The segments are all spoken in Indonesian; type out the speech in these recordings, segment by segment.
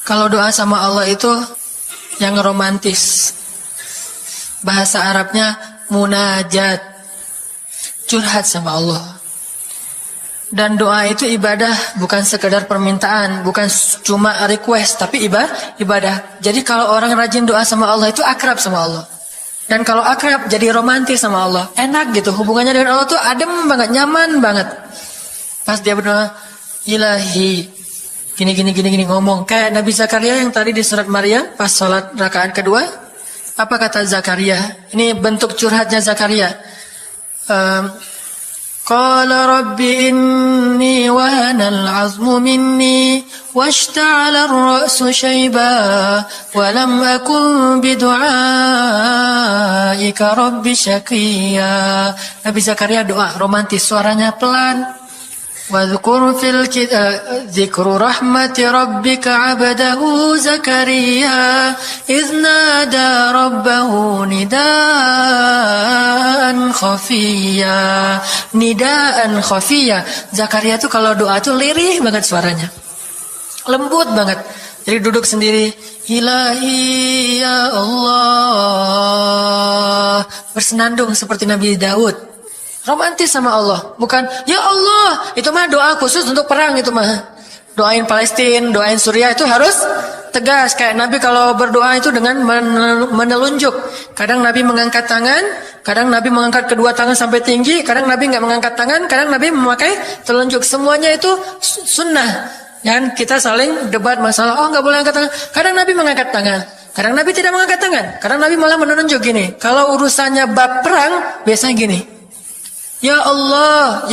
Kalau doa sama Allah itu yang romantis. Bahasa Arabnya munajat. Curhat sama Allah. Dan doa itu ibadah, bukan sekedar permintaan, bukan cuma request, tapi ibadah. Jadi kalau orang rajin doa sama Allah itu akrab sama Allah. Dan kalau akrab jadi romantis sama Allah. Enak gitu, hubungannya dengan Allah tuh adem banget, nyaman banget. Pas dia berdoa, Ilahi, gini ngomong. Kayak Nabi Zakaria yang tadi di surat Maryam, pas sholat rakaat kedua. Apa kata Zakaria? Ini bentuk curhatnya Zakaria. Qala rabbi inni wahana al-'azmu minni washta'ala ar-ra'su shayba wa lam akun bidu'aika rabbi syaqiyya. Nabi Zakaria doa romantis, suaranya pelan. Wadhkur fil dzikru rahmati rabbika 'abdahu Zakaria idz nada rabbahu nidaan khafiyya. Nidaan khafiyya. Zakaria tuh kalau doa tuh lirih banget suaranya. Lembut banget. Jadi duduk sendiri, Ilahi ya Allah. Bersenandung seperti Nabi Daud. Romantis sama Allah, bukan ya Allah. Itu mah doa khusus untuk perang itu mah. Doain Palestina, doain Suriah itu harus tegas. Kayak Nabi kalau berdoa itu dengan menelunjuk. Kadang Nabi mengangkat tangan, kadang Nabi mengangkat kedua tangan sampai tinggi, kadang Nabi nggak mengangkat tangan, kadang Nabi memakai telunjuk. Semuanya itu sunnah. Dan kita saling debat masalah, oh nggak boleh angkat tangan. Kadang Nabi mengangkat tangan, kadang Nabi tidak mengangkat tangan, kadang Nabi malah menunjuk gini. Kalau urusannya bab perang, biasanya gini. Ya Allah,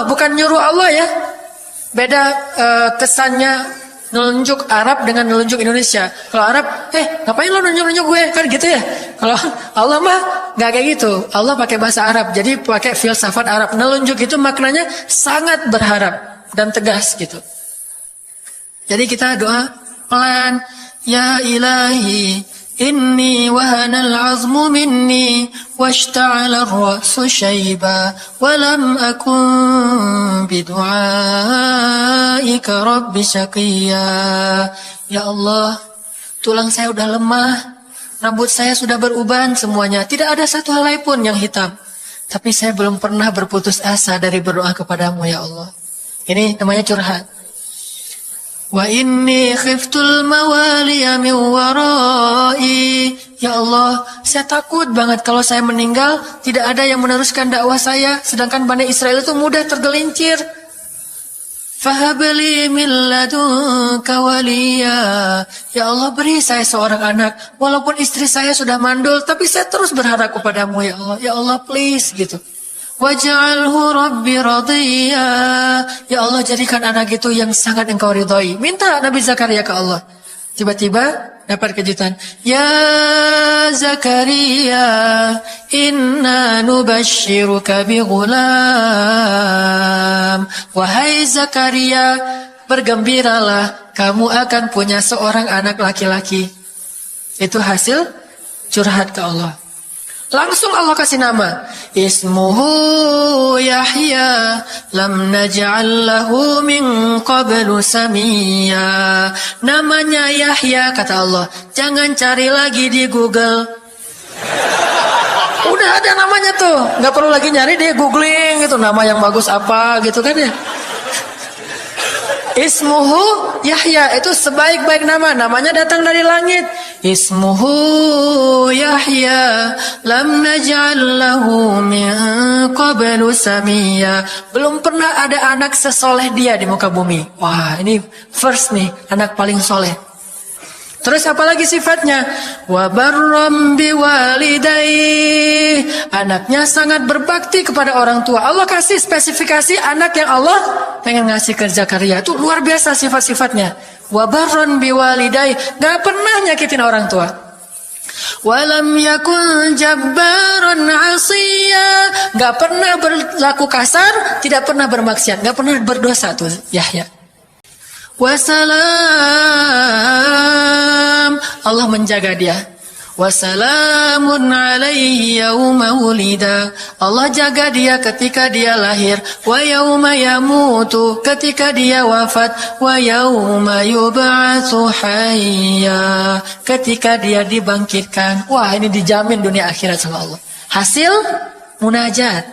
bukan nyuruh Allah ya. Beda kesannya nelunjuk Arab dengan nelunjuk Indonesia. Kalau Arab, ngapain lo nunjuk-nunjuk gue? Kan gitu ya. Kalau Allah mah nggak kayak gitu. Allah pakai bahasa Arab, jadi pakai filsafat Arab. Nelunjuk itu maknanya sangat berharap dan tegas gitu. Jadi kita doa pelan, ya ilahi, inni wahana al-'azmu minni washta'ala ar-ra'su shayba wa lam akun bidu'aika rabbi syaqiyya. Ya Allah, tulang saya udah lemah, rambut saya sudah beruban semuanya, tidak ada satu helai pun yang hitam. Tapi saya belum pernah berputus asa dari berdoa kepadamu ya Allah. Ini namanya curhat. Wa inni khiftul mawaliya min warai. Ya Allah, saya takut banget kalau saya meninggal tidak ada yang meneruskan dakwah saya, sedangkan Bani Israel itu mudah tergelincir. Fahabli min ladunka waliya. Ya Allah, beri saya seorang anak. Walaupun istri saya sudah mandul, tapi saya terus berharap kepadamu ya Allah. Ya Allah, please gitu. Waj'alhu rabbi radiyya. Ya Allah, jadikan anak itu yang sangat engkau ridhai. Minta Nabi Zakaria ke Allah. Tiba-tiba dapat kejutan. Ya Zakaria, inna nubashshiruka bi ghulam. Wahai Zakaria, bergembiralah, kamu akan punya seorang anak laki-laki. Itu hasil curhat ke Allah. Langsung Allah kasih nama. Ismuhu Yahya, lam naj'al lahu min qablu samiyya. Namanya Yahya, kata Allah. Jangan cari lagi di Google. Udah ada namanya tuh, nggak perlu lagi nyari di googling gitu. Nama yang bagus apa gitu kan ya. Ismuhu Yahya, itu sebaik-baik nama. Namanya datang dari langit. Ismuhu Yahya, lam naj'al lahu min qablu samiyya. Belum pernah ada anak sesoleh dia di muka bumi. Wah, ini first nih, anak paling soleh. Terus apalagi sifatnya? Wa barram biwalidayhi. Anaknya sangat berbakti kepada orang tua. Allah kasih spesifikasi anak yang Allah pengen ngasih ke Zakaria. Itu luar biasa sifat-sifatnya. Wa barram biwalidayhi. Gak pernah nyakitin orang tua. Walam yakun jabbaran 'asiyya. Gak pernah berlaku kasar, tidak pernah bermaksiat, gak pernah berdosa tuh Yahya. Wassalam, Allah menjaga dia. Wa salamun alaihi yauma wulida. Allah jaga dia ketika dia lahir. Wa yauma yamutu, ketika dia wafat. Wa yauma yub'atsu hayya, ketika dia dibangkitkan. Wah, ini dijamin dunia akhirat sama Allah. Hasil munajat.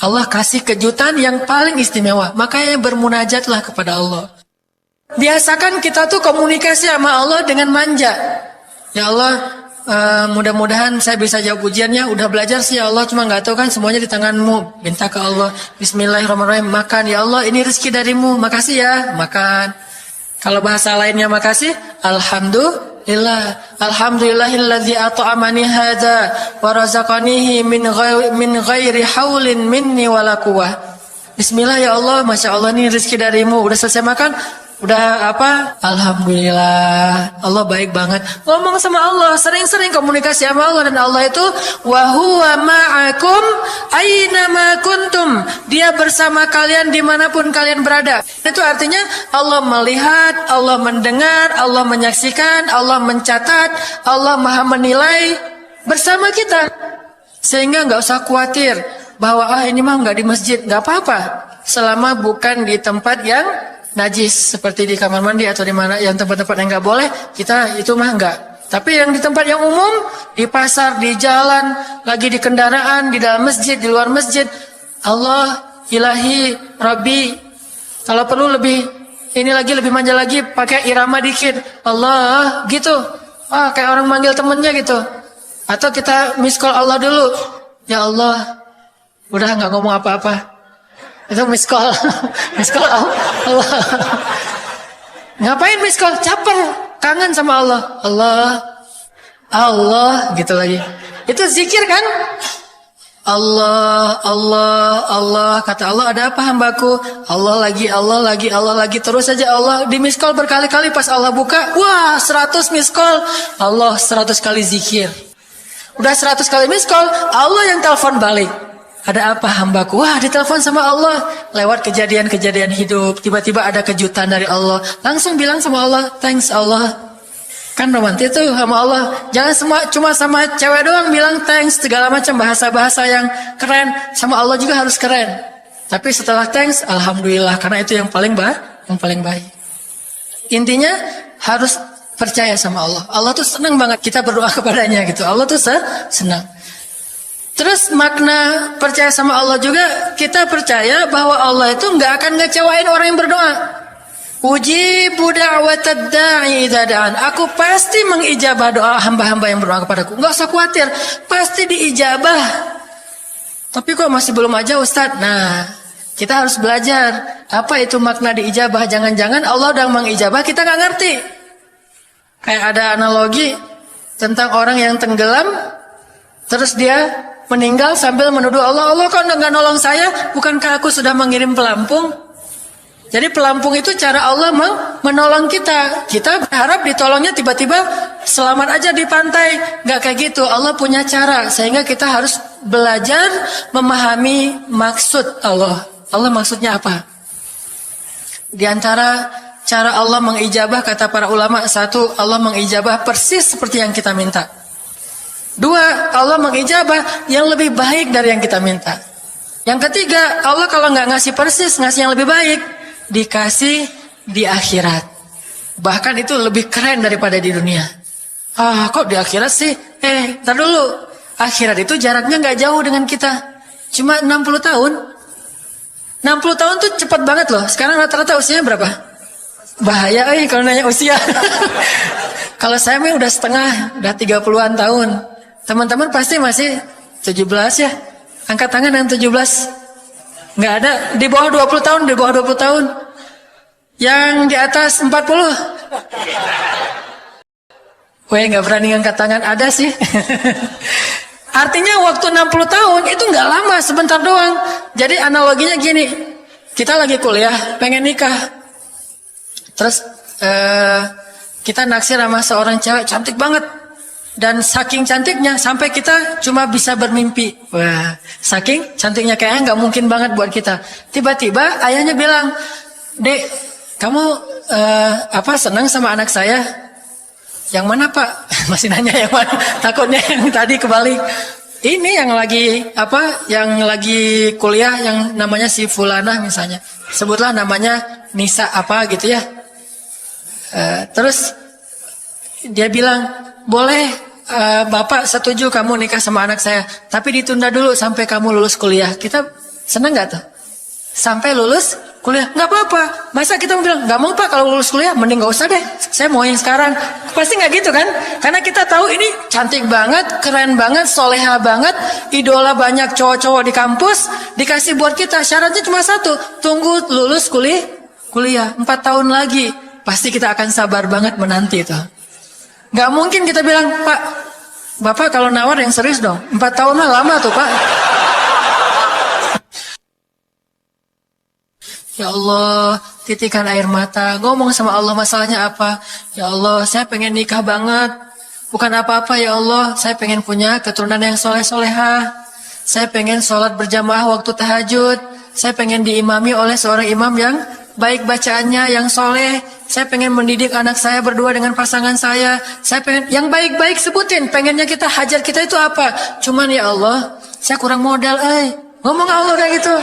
Allah kasih kejutan yang paling istimewa. Makanya bermunajatlah kepada Allah. Biasakan kita tuh komunikasi sama Allah dengan manja. Ya Allah, mudah-mudahan saya bisa jawab ujiannya. Udah belajar sih ya Allah, cuma nggak tahu kan semuanya di tanganmu. Minta ke Allah. Bismillahirrahmanirrahim. Makan ya Allah, ini rezeki darimu. Makasih ya, makan. Kalau bahasa lainnya makasih, alhamdulillah. Alhamdulillahilladzi at'amani hadza wa razaqanihi min ghairi haulin minni wala quwwah. Bismillah ya Allah, Masya Allah ini rezeki darimu. Udah selesai makan? Udah apa? Alhamdulillah. Allah baik banget. Ngomong sama Allah, sering-sering komunikasi sama Allah. Dan Allah itu wa huwa ma'akum aina ma kuntum. Dia bersama kalian dimanapun kalian berada. Itu artinya Allah melihat, Allah mendengar, Allah menyaksikan, Allah mencatat, Allah maha menilai bersama kita. Sehingga nggak usah khawatir bahwa ini mah nggak di masjid, nggak apa-apa. Selama bukan di tempat yang najis, seperti di kamar mandi atau di mana yang tempat-tempat yang nggak boleh, kita itu mah nggak. Tapi yang di tempat yang umum, di pasar, di jalan, lagi di kendaraan, di dalam masjid, di luar masjid, Allah, Ilahi, Rabbi. Kalau perlu lebih lebih manja lagi, pakai irama dikit, Allah, gitu. Kayak orang manggil temennya gitu. Atau kita miss call Allah dulu, ya Allah. Udah nggak ngomong apa-apa. Itu miss call. Miss call Allah. Ngapain miss call? Caper, kangen sama Allah. Allah gitu lagi. Itu zikir kan? Allah, kata Allah, ada apa hambaku? Allah lagi terus saja Allah di miss call berkali-kali. Pas Allah buka, wah 100 miss call. Allah 100 kali zikir. Udah 100 kali miss call, Allah yang telepon balik. Ada apa hambaku? Wah, ditelepon sama Allah. Lewat kejadian-kejadian hidup. Tiba-tiba ada kejutan dari Allah. Langsung bilang sama Allah, thanks Allah. Kan romantis tuh sama Allah. Jangan cuma sama cewek doang bilang thanks. Segala macam bahasa-bahasa yang keren. Sama Allah juga harus keren. Tapi setelah thanks, alhamdulillah. Karena itu yang paling baik. Intinya harus percaya sama Allah. Allah tuh senang banget kita berdoa kepadanya gitu. Allah tuh senang. Terus makna percaya sama Allah juga, kita percaya bahwa Allah itu nggak akan ngecewain orang yang berdoa. Ujibu da'watad da'i idza da'an. Aku pasti mengijabah doa hamba-hamba yang berdoa kepadaku. Nggak usah khawatir, pasti diijabah. Tapi kok masih belum aja Ustaz? Nah, kita harus belajar apa itu makna diijabah. Jangan-jangan Allah udah mengijabah, kita nggak ngerti. Kayak ada analogi tentang orang yang tenggelam, terus dia meninggal sambil menuduh Allah, Allah kok nggak nolong saya? Bukankah aku sudah mengirim pelampung? Jadi pelampung itu cara Allah menolong kita. Kita berharap ditolongnya tiba-tiba selamat aja di pantai. Nggak kayak gitu. Allah punya cara. Sehingga kita harus belajar memahami maksud Allah. Allah maksudnya apa? Di antara cara Allah mengijabah, kata para ulama, satu, Allah mengijabah persis seperti yang kita minta. Dua, Allah mengijabah yang lebih baik dari yang kita minta. Yang ketiga, Allah kalau nggak ngasih persis, ngasih yang lebih baik, dikasih di akhirat. Bahkan itu lebih keren daripada di dunia. Kok di akhirat sih? Ntar dulu. Akhirat itu jaraknya nggak jauh dengan kita. Cuma 60 tahun. 60 tahun tuh cepat banget loh. Sekarang rata-rata usianya berapa? Bahaya kalau nanya usia. Kalau saya mah udah setengah, udah 30-an tahun. Teman-teman pasti masih 17 ya. Angkat tangan yang 17. Nggak ada. Di bawah 20 tahun, di bawah 20 tahun. Yang di atas 40. Nggak berani angkat tangan. Ada sih. Artinya waktu 60 tahun itu nggak lama, sebentar doang. Jadi analoginya gini. Kita lagi kuliah, pengen nikah. Terus kita naksir sama seorang cewek cantik banget. Dan saking cantiknya sampai kita cuma bisa bermimpi. Wah, saking cantiknya kayaknya nggak mungkin banget buat kita. Tiba-tiba ayahnya bilang, Dek, kamu senang sama anak saya? Yang mana Pak? Masih nanya yang mana? Takutnya yang tadi kebalik. Ini yang lagi Yang lagi kuliah yang namanya si Fulanah misalnya. Sebutlah namanya Nisa apa gitu ya. Terus dia bilang, boleh Bapak setuju kamu nikah sama anak saya, tapi ditunda dulu sampai kamu lulus kuliah. Kita senang nggak tuh? Sampai lulus kuliah, nggak apa-apa. Masa kita mau bilang, nggak mau Pak kalau lulus kuliah, mending nggak usah deh. Saya mau yang sekarang. Pasti nggak gitu kan? Karena kita tahu ini cantik banget, keren banget, soleha banget, idola banyak cowok-cowok di kampus, dikasih buat kita. Syaratnya cuma satu, tunggu lulus kuliah 4 tahun lagi. Pasti kita akan sabar banget menanti itu. Nggak mungkin kita bilang, Pak, Bapak kalau nawar yang serius dong. 4 tahun mah lama tuh Pak. Ya Allah, titikan air mata. Ngomong sama Allah masalahnya apa? Ya Allah, saya pengen nikah banget. Bukan apa-apa ya Allah, saya pengen punya keturunan yang soleh-soleha. Saya pengen sholat berjamaah waktu tahajud. Saya pengen diimami oleh seorang imam yang baik bacaannya, yang soleh. Saya pengen mendidik anak saya berdua dengan pasangan saya. Saya pengen yang baik-baik sebutin. Pengennya kita, hajat kita itu apa? Cuman ya Allah, saya kurang modal. Ngomong Allah kayak gitu.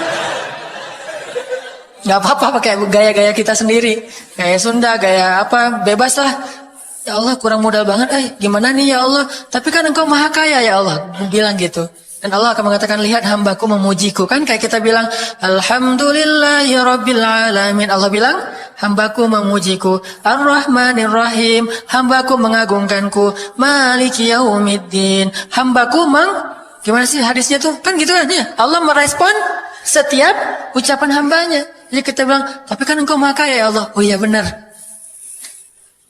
Gak apa-apa pakai gaya-gaya kita sendiri. Gaya Sunda, gaya apa, bebas lah. Ya Allah kurang modal banget. Gimana nih ya Allah? Tapi kan Engkau maha kaya ya Allah. Bilang gitu. Dan Allah akan mengatakan, lihat hambaku memujiku. Kan kayak kita bilang, Alhamdulillahirabbil alamin. Allah bilang, hambaku memujiku. Ar-Rahmanir-Rahim. Hambaku mengagungkanku. Maliki yaumiddin. Hambaku gimana sih hadisnya tuh? Kan gitu kan ya. Allah merespon setiap ucapan hambanya. Jadi kita bilang, tapi kan Engkau maha kaya ya Allah. Oh iya benar.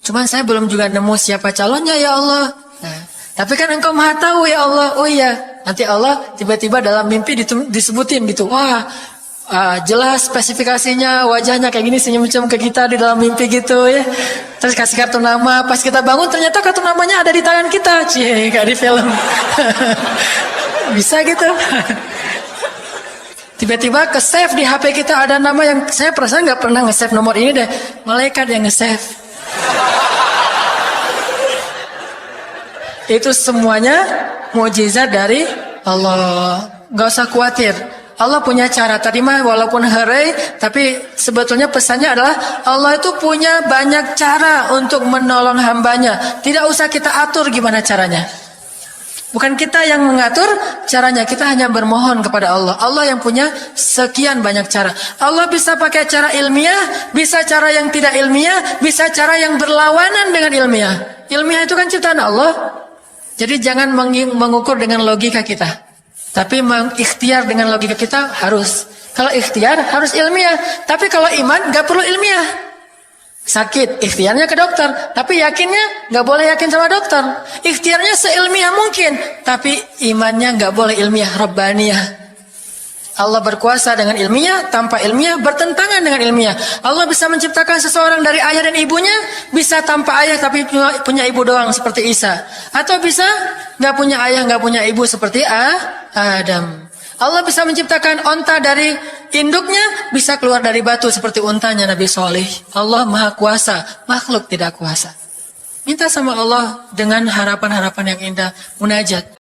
Cuman saya belum juga nemu siapa calonnya ya Allah. Nah, tapi kan Engkau maha tahu ya Allah. Oh iya. Nanti Allah tiba-tiba dalam mimpi disebutin gitu. Wah, jelas spesifikasinya, wajahnya kayak gini, senyum-senyum ke kita di dalam mimpi gitu ya. Terus kasih kartu nama. Pas kita bangun ternyata kartu namanya ada di tangan kita. Cie, kayak di film. Bisa gitu. Tiba-tiba ke save di HP kita ada nama yang saya perasaan nggak pernah nge-save nomor ini deh. Malaikat yang nge-save. Itu semuanya mukjizat dari Allah. Gak usah khawatir. Allah punya cara. Tadi mah walaupun harai, tapi sebetulnya pesannya adalah Allah itu punya banyak cara untuk menolong hambanya. Tidak usah kita atur gimana caranya. Bukan kita yang mengatur caranya. Kita hanya bermohon kepada Allah. Allah yang punya sekian banyak cara. Allah bisa pakai cara ilmiah, bisa cara yang tidak ilmiah, bisa cara yang berlawanan dengan ilmiah. Ilmiah itu kan ciptaan Allah. Jadi jangan mengukur dengan logika kita. Tapi mengikhtiar dengan logika kita harus. Kalau ikhtiar harus ilmiah. Tapi kalau iman gak perlu ilmiah. Sakit, ikhtiarnya ke dokter. Tapi yakinnya gak boleh yakin sama dokter. Ikhtiarnya seilmiah mungkin. Tapi imannya gak boleh ilmiah, rabbaniyah. Allah berkuasa dengan ilmiah, tanpa ilmiah bertentangan dengan ilmiah. Allah bisa menciptakan seseorang dari ayah dan ibunya, bisa tanpa ayah tapi punya ibu doang seperti Isa. Atau bisa gak punya ayah, gak punya ibu seperti Adam. Allah bisa menciptakan onta dari induknya, bisa keluar dari batu seperti untanya Nabi Soleh. Allah maha kuasa, makhluk tidak kuasa. Minta sama Allah dengan harapan-harapan yang indah, munajat.